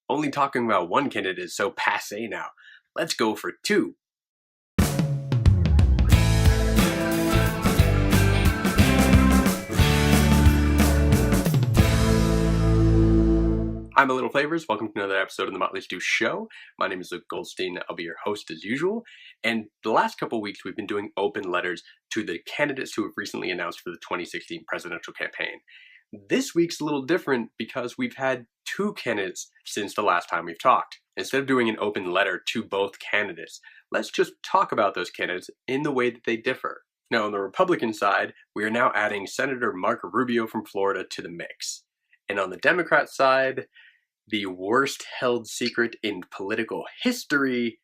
Only talking about one candidate is so passé now. Let's go for two. I'm a Little Flavors. Welcome to another episode of the Motley Stew Show. My name is Luke Goldstein. I'll be your host as usual. And the last couple of weeks, we've been doing open letters to the candidates who have recently announced for the 2016 presidential campaign. This week's a little different because we've had two candidates since the last time we've talked. Instead of doing an open letter to both candidates, let's just talk about those candidates in the way that they differ. Now, on the Republican side, we are now adding Senator Marco Rubio from Florida to the mix. And on the Democrat side, the worst held secret in political history,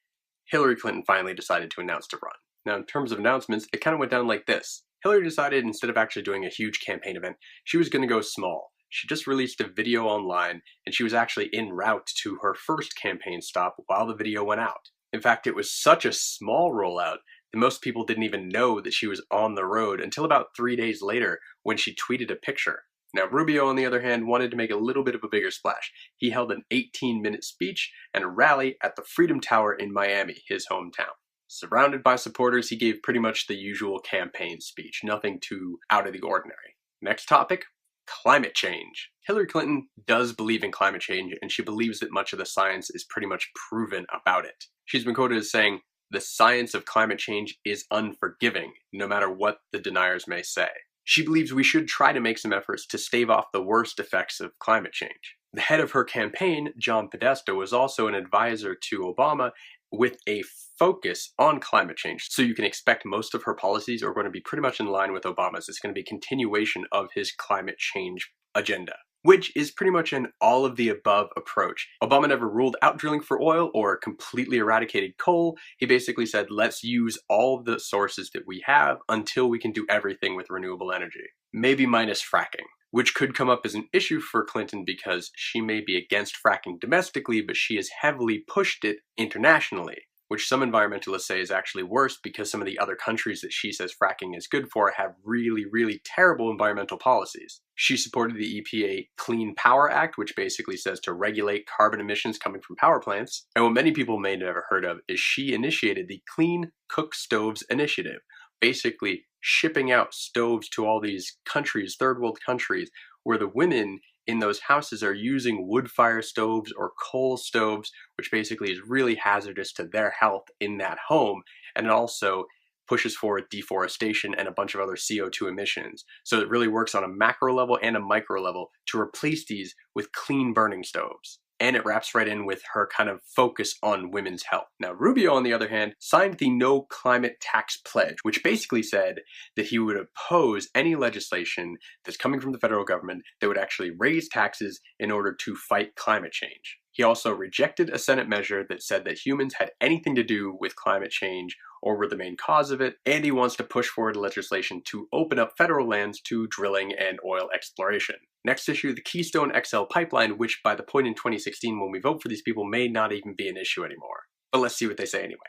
Hillary Clinton finally decided to announce to run. Now, in terms of announcements, it kind of went down like this. Hillary decided instead of actually doing a huge campaign event, she was going to go small. She just released a video online, and she was actually en route to her first campaign stop while the video went out. In fact, it was such a small rollout that most people didn't even know that she was on the road until about 3 days later when she tweeted a picture. Now, Rubio, on the other hand, wanted to make a little bit of a bigger splash. He held an 18-minute speech and a rally at the Freedom Tower in Miami, his hometown. Surrounded by supporters, he gave pretty much the usual campaign speech, nothing too out of the ordinary. Next topic, climate change. Hillary Clinton does believe in climate change, and she believes that much of the science is pretty much proven about it. She's been quoted as saying, "The science of climate change is unforgiving, no matter what the deniers may say." She believes we should try to make some efforts to stave off the worst effects of climate change. The head of her campaign, John Podesta, was also an advisor to Obama with a focus on climate change. So you can expect most of her policies are going to be pretty much in line with Obama's. It's going to be a continuation of his climate change agenda, which is pretty much an all-of-the-above approach. Obama never ruled out drilling for oil or completely eradicated coal. He basically said, let's use all of the sources that we have until we can do everything with renewable energy. Maybe minus fracking, which could come up as an issue for Clinton because she may be against fracking domestically, but she has heavily pushed it internationally, which some environmentalists say is actually worse because some of the other countries that she says fracking is good for have really, really terrible environmental policies. She supported the EPA Clean Power Act, which basically says to regulate carbon emissions coming from power plants. And what many people may have never heard of is she initiated the Clean Cook Stoves Initiative, basically shipping out stoves to all these countries, third world countries, where the women in those houses are using wood fire stoves or coal stoves, which basically is really hazardous to their health in that home. And it also pushes forward deforestation and a bunch of other CO2 emissions. So it really works on a macro level and a micro level to replace these with clean burning stoves. And it wraps right in with her kind of focus on women's health. Now, Rubio, on the other hand, signed the No Climate Tax Pledge, which basically said that he would oppose any legislation that's coming from the federal government that would actually raise taxes in order to fight climate change. He also rejected a Senate measure that said that humans had anything to do with climate change or were the main cause of it, and he wants to push forward legislation to open up federal lands to drilling and oil exploration. Next issue, the Keystone XL pipeline, which by the point in 2016 when we vote for these people may not even be an issue anymore. But let's see what they say anyway.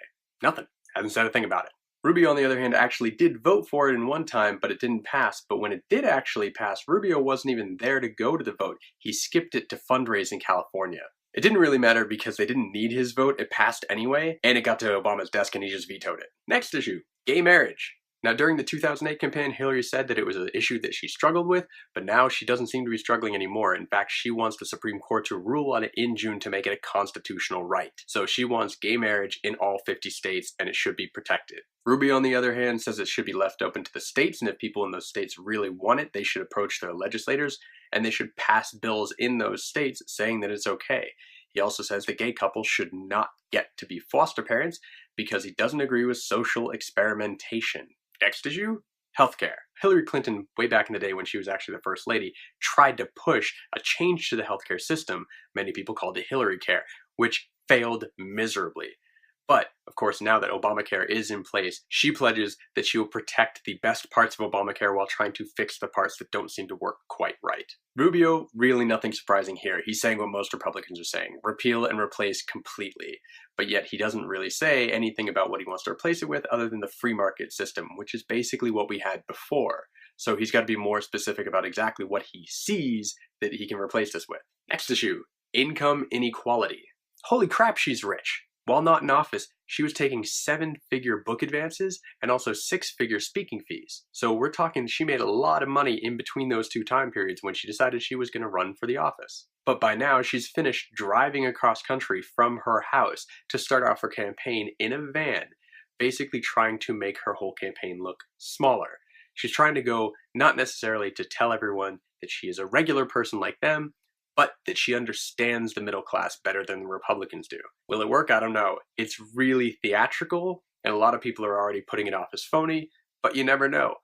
Nothing. Hasn't said a thing about it. Rubio, on the other hand, actually did vote for it in one time, but it didn't pass. But when it did actually pass, Rubio wasn't even there to go to the vote. He skipped it to fundraise in California. It didn't really matter because they didn't need his vote. It passed anyway, and it got to Obama's desk and he just vetoed it. Next issue, gay marriage. Now, during the 2008 campaign, Hillary said that it was an issue that she struggled with, but now she doesn't seem to be struggling anymore. In fact, she wants the Supreme Court to rule on it in June to make it a constitutional right. So she wants gay marriage in all 50 states, and it should be protected. Rubio, on the other hand, says it should be left open to the states, and if people in those states really want it, they should approach their legislators, and they should pass bills in those states saying that it's okay. He also says that gay couples should not get to be foster parents because he doesn't agree with social experimentation. Next issue, healthcare. Hillary Clinton, way back in the day when she was actually the first lady, tried to push a change to the healthcare system. Many people called it Hillary Care, which failed miserably. But, of course, now that Obamacare is in place, she pledges that she will protect the best parts of Obamacare while trying to fix the parts that don't seem to work quite right. Rubio, really nothing surprising here. He's saying what most Republicans are saying, repeal and replace completely. But yet he doesn't really say anything about what he wants to replace it with other than the free market system, which is basically what we had before. So he's got to be more specific about exactly what he sees that he can replace this with. Next issue, Income inequality. Holy crap, she's rich. While not in office, she was taking 7-figure book advances and also 6-figure speaking fees. So we're talking she made a lot of money in between those two time periods when she decided she was going to run for the office. But by now, she's finished driving across country from her house to start off her campaign in a van, basically trying to make her whole campaign look smaller. She's trying to go not necessarily to tell everyone that she is a regular person like them, but that she understands the middle class better than the Republicans do. Will it work? I don't know. It's really theatrical, and a lot of people are already putting it off as phony, but you never know.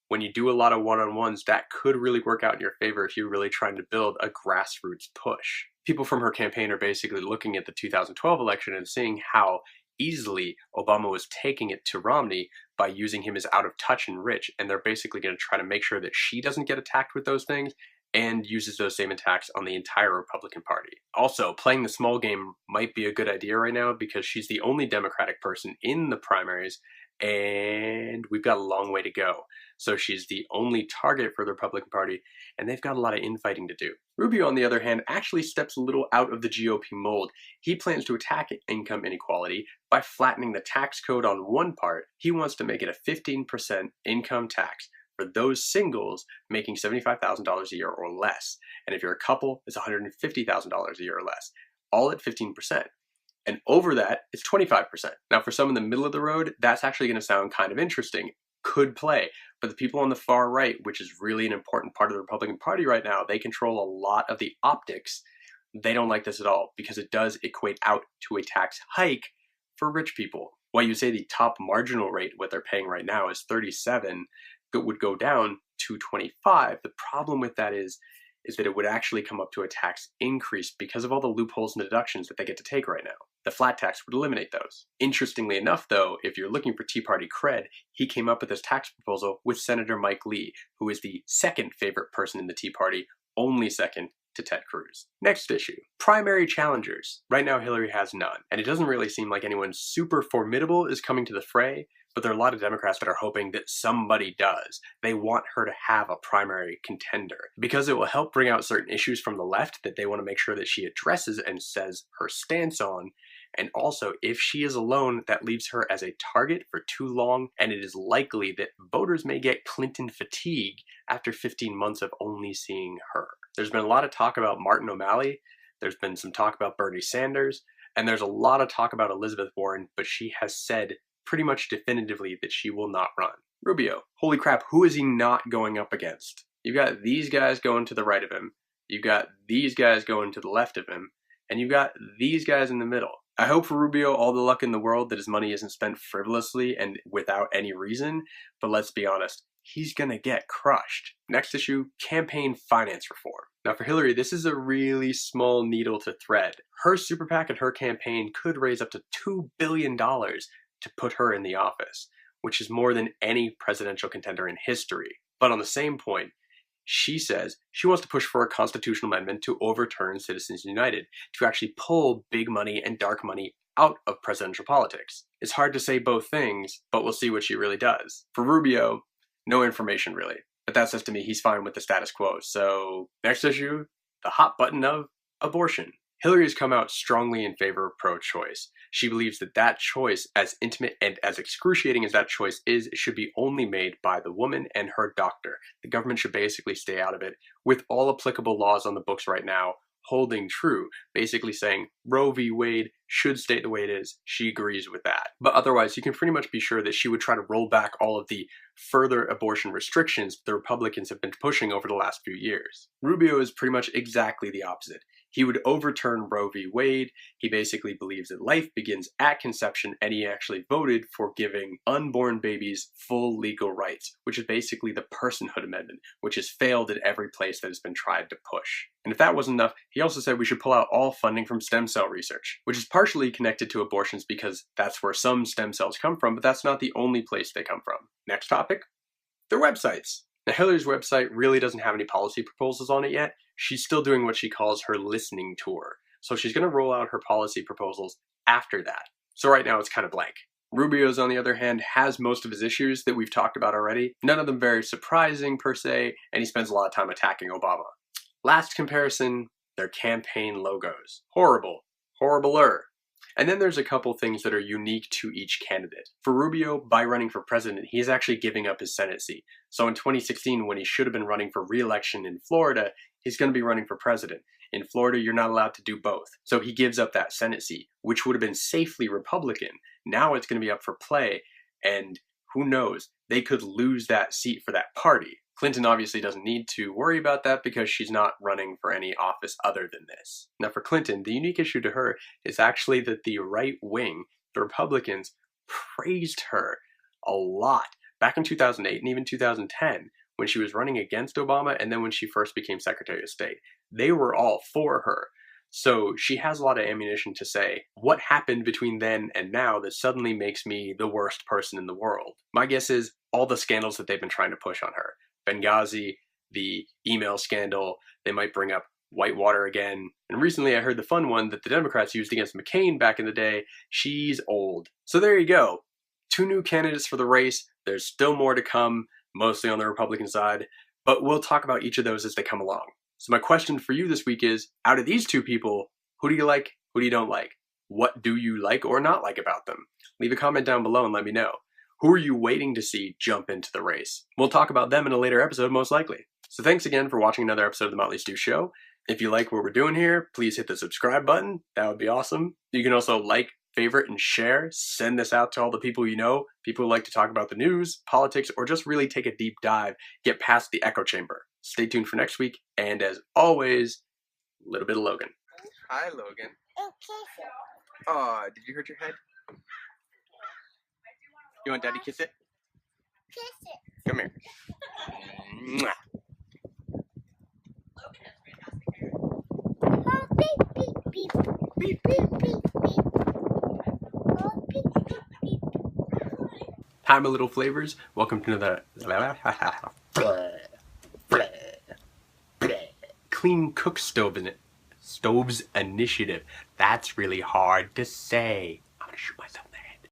When you do a lot of one-on-ones, that could really work out in your favor if you're really trying to build a grassroots push. People from her campaign are basically looking at the 2012 election and seeing how easily Obama was taking it to Romney by using him as out of touch and rich, and they're basically going to try to make sure that she doesn't get attacked with those things and uses those same attacks on the entire Republican Party. Also, playing the small game might be a good idea right now because she's the only Democratic person in the primaries, and we've got a long way to go. So she's the only target for the Republican Party, and they've got a lot of infighting to do. Rubio, on the other hand, actually steps a little out of the GOP mold. He plans to attack income inequality by flattening the tax code on one part. He wants to make it a 15% income tax for those singles making $75,000 a year or less. And if you're a couple, it's $150,000 a year or less, all at 15%. And over that, it's 25%. Now, for some in the middle of the road, that's actually going to sound kind of interesting. Could play. But the people on the far right, which is really an important part of the Republican Party right now, they control a lot of the optics. They don't like this at all because it does equate out to a tax hike for rich people. While you say the top marginal rate, what they're paying right now, is 37, it would go down to 25. The problem with that is that it would actually come up to a tax increase because of all the loopholes and deductions that they get to take right now. The flat tax would eliminate those. Interestingly enough, though, if you're looking for Tea Party cred, he came up with this tax proposal with Senator Mike Lee, who is the second favorite person in the Tea Party, only second to Ted Cruz. Next issue, primary challengers. Right now, Hillary has none, and it doesn't really seem like anyone super formidable is coming to the fray, but there are a lot of Democrats that are hoping that somebody does. They want her to have a primary contender because it will help bring out certain issues from the left that they want to make sure that she addresses and says her stance on. And also, if she is alone, that leaves her as a target for too long, and it is likely that voters may get Clinton fatigue after 15 months of only seeing her. There's been a lot of talk about Martin O'Malley, there's been some talk about Bernie Sanders, and there's a lot of talk about Elizabeth Warren, but she has said pretty much definitively that she will not run. Rubio, holy crap, who is he not going up against? You've got these guys going to the right of him, you've got these guys going to the left of him, and you've got these guys in the middle. I hope for Rubio all the luck in the world that his money isn't spent frivolously and without any reason, but let's be honest, he's gonna get crushed. Next issue, campaign finance reform. Now for Hillary, this is a really small needle to thread. Her super PAC and her campaign could raise up to $2 billion to put her in the office, which is more than any presidential contender in history. But on the same point, she says she wants to push for a constitutional amendment to overturn Citizens United, to actually pull big money and dark money out of presidential politics. It's hard to say both things, but we'll see what she really does. For Rubio, no information really, but that says to me he's fine with the status quo. So next issue, the hot button of abortion. Hillary has come out strongly in favor of pro-choice. She believes that that choice, as intimate and as excruciating as that choice is, should be only made by the woman and her doctor. The government should basically stay out of it, with all applicable laws on the books right now holding true, basically saying Roe v. Wade should stay the way it is. She agrees with that. But otherwise, you can pretty much be sure that she would try to roll back all of the further abortion restrictions the Republicans have been pushing over the last few years. Rubio is pretty much exactly the opposite. He would overturn Roe v. Wade. He basically believes that life begins at conception, and he actually voted for giving unborn babies full legal rights, which is basically the personhood amendment, which has failed at every place that has been tried to push. And if that wasn't enough, he also said we should pull out all funding from stem cell research, which is partially connected to abortions because that's where some stem cells come from, but that's not the only place they come from. Next topic, their websites. Now, Hillary's website really doesn't have any policy proposals on it yet. She's still doing what she calls her listening tour. So she's going to roll out her policy proposals after that. So right now it's kind of blank. Rubio's, on the other hand, has most of his issues that we've talked about already. None of them very surprising per se, and he spends a lot of time attacking Obama. Last comparison, their campaign logos. Horrible. Horribler. And then there's a couple things that are unique to each candidate. For Rubio, by running for president, he is actually giving up his Senate seat. So in 2016, when he should have been running for re-election in Florida, he's going to be running for president. In Florida, you're not allowed to do both. So he gives up that Senate seat, which would have been safely Republican. Now it's going to be up for play, and who knows, they could lose that seat for that party. Clinton obviously doesn't need to worry about that because she's not running for any office other than this. Now for Clinton, the unique issue to her is actually that the right wing, the Republicans, praised her a lot back in 2008 and even 2010 when she was running against Obama, and then when she first became Secretary of State. They were all for her. So she has a lot of ammunition to say, what happened between then and now that suddenly makes me the worst person in the world? My guess is all the scandals that they've been trying to push on her. Benghazi, the email scandal, they might bring up Whitewater again. And recently I heard the fun one that the Democrats used against McCain back in the day. She's old. So there you go. 2 new candidates for the race. There's still more to come, mostly on the Republican side, but we'll talk about each of those as they come along. So my question for you this week is, out of these 2 people, who do you like, who do you don't like? What do you like or not like about them? Leave a comment down below and let me know. Who are you waiting to see jump into the race? We'll talk about them in a later episode, most likely. So thanks again for watching another episode of the Motley Stew Show. If you like what we're doing here, please hit the subscribe button. That would be awesome. You can also like, favorite, and share. Send this out to all the people you know, people who like to talk about the news, politics, or just really take a deep dive, get past the echo chamber. Stay tuned for next week, and as always, a little bit of Logan. Hi, Logan. Oh, did you hurt your head? You want Daddy to kiss it? Kiss it. Come here. Mwah. Oh, beep, beep, beep. Beep, beep, beep, beep. Oh, beep, beep, beep. Hi, my little flavors. Welcome to another Clean Cook Stoves Initiative. That's really hard to say. I'm gonna shoot myself.